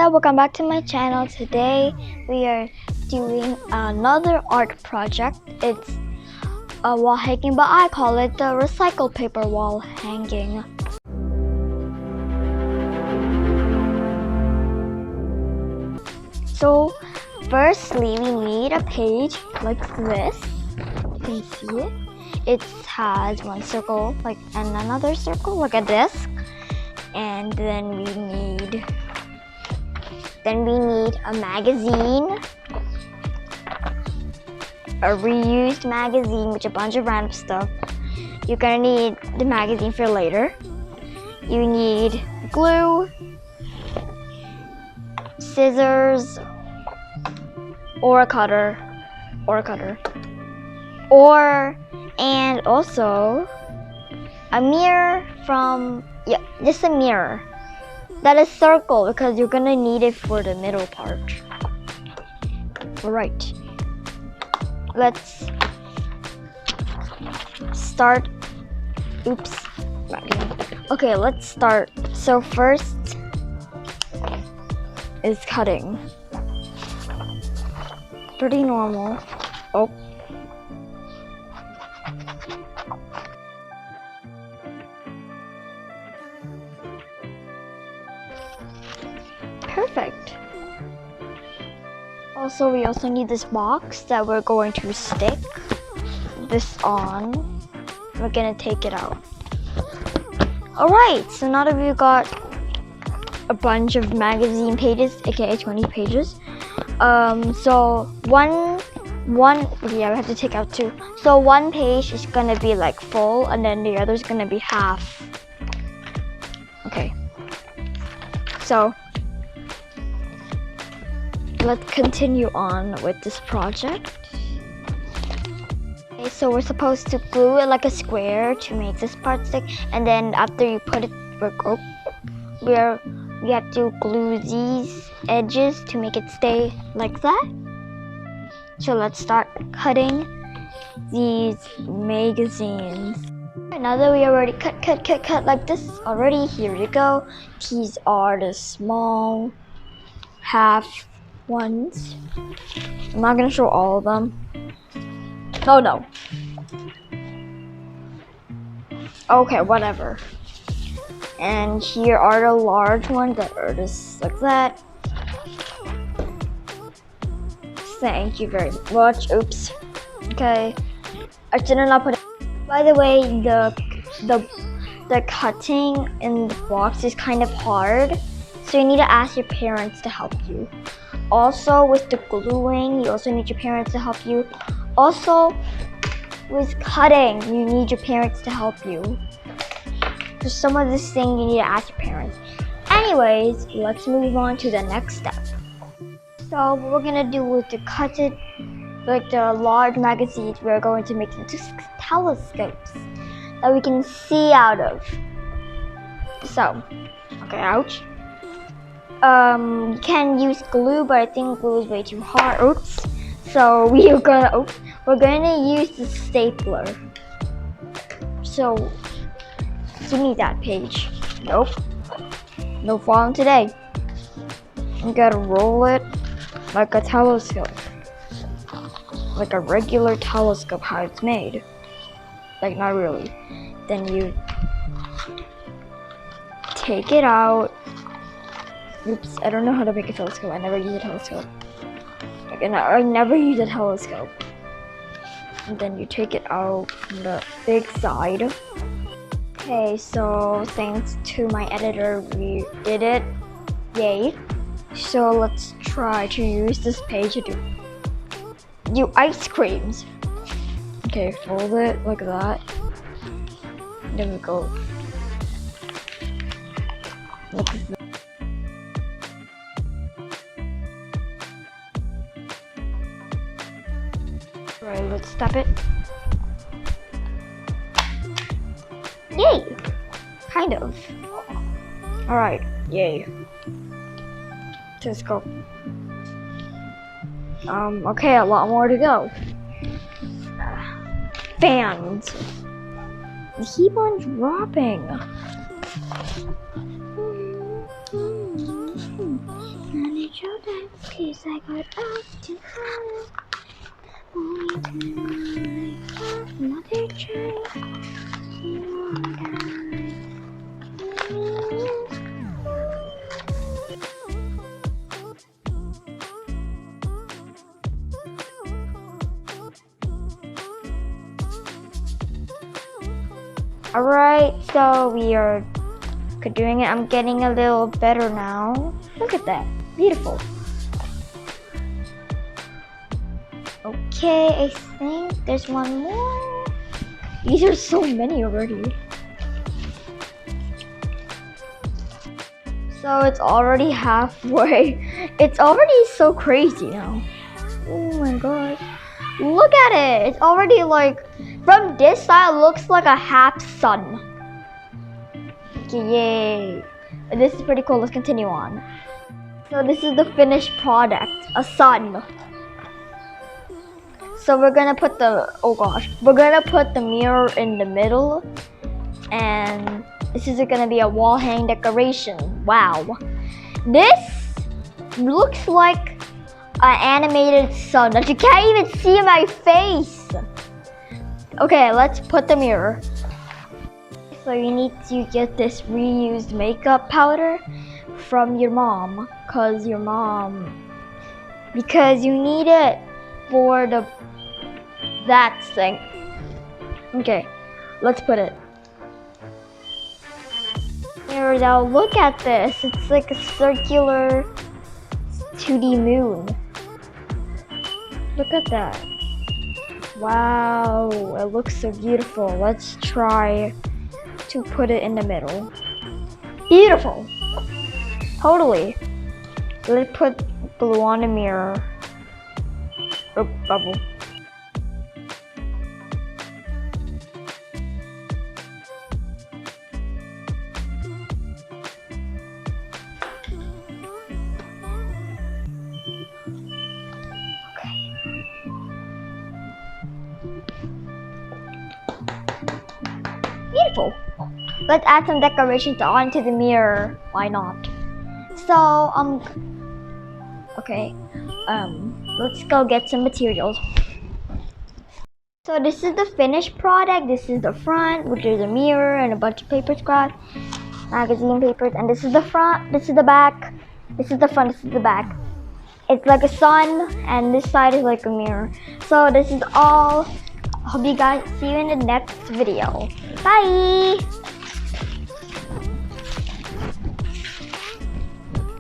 there, welcome back to my channel. Today we are doing another art project. It's a wall hanging, but I call it the recycled paper wall hanging. So firstly we need a page like this. You can see it. It has one circle and another circle like a disc. And then we need a magazine, a reused magazine with a bunch of random stuff. You're gonna need the magazine for later. You need glue, scissors, or a cutter, and also a mirror just a mirror that is circle because you're gonna need it for the middle part. Alright, let's start. Okay, let's start. So first is cutting. Pretty normal. Oh. Perfect. Also, we also need this box that we're going to stick this on. We're gonna take it out. Alright, so now that we've got a bunch of magazine pages, aka 20 pages. So we have to take out two. So one page is gonna be like full and then the other is gonna be half. Okay. So let's continue on with this project. Okay, so we're supposed to glue it like a square to make this part stick, and then after you put it, we have to glue these edges to make it stay like that. So let's start cutting these magazines. Now that we already cut like this already, here you go. These are the small half ones. I'm not gonna show all of them. Oh no. Okay, whatever. And here are the large ones that are just like that. Thank you very much. Oops. Okay. I did not put it. By the way, the cutting in the box is kind of hard, so you need to ask your parents to help you. Also, with the gluing, you also need your parents to help you. Also, with cutting, you need your parents to help you. For some of this thing, you need to ask your parents. Anyways, let's move on to the next step. So what we're gonna do is to cut it, like the large magazines, we're going to make into telescopes that we can see out of. So, okay, ouch. You can use glue, but I think glue is way too hard. Oops. So we're gonna use the stapler. So give me that page. Nope. No falling today. You gotta roll it like a telescope. Like a regular telescope, how it's made. Like, not really. Then you take it out. Oops, I don't know how to make a telescope. I never use a telescope. I never use a telescope. And then you take it out from the big side. Okay, so thanks to my editor, we did it. Yay. So let's try to use this page to do ice creams. Okay, fold it like that. Then we go like this. Right, let's stop it. Yay! Kind of. Alright, yay. Let's go. Okay, a lot more to go. Fans. They keep on dropping. showtime, 'cause I got up to fire. Only tonight, another try. Alright, so we are doing it. I'm getting a little better now. Look at that. Beautiful. Okay, I think there's one more. These are so many already. So it's already halfway. It's already so crazy now. Oh my god. Look at it. It's already like, from this side, it looks like a half sun. Okay, yay. This is pretty cool. Let's continue on. So this is the finished product, a sun. So we're gonna put we're gonna put the mirror in the middle, and this is gonna be a wall hang decoration. Wow. This looks like an animated sun that you can't even see my face. Okay, let's put the mirror. So you need to get this reused makeup powder from your mom, because you need it for that thing. Okay, let's put it. Here, now look at this. It's like a circular 2D moon. Look at that. Wow, it looks so beautiful. Let's try to put it in the middle. Beautiful. Totally. Let's put blue on the mirror. Oh, bubble. Beautiful. Let's add some decorations onto the mirror. Why not? So okay. Let's go get some materials. So this is the finished product. This is the front, which is a mirror and a bunch of paper scraps, magazine papers, and this is the front. This is the back. This is the front. This is the back. It's like a sun, and this side is like a mirror. So this is all. Hope you guys see you in the next video. Bye!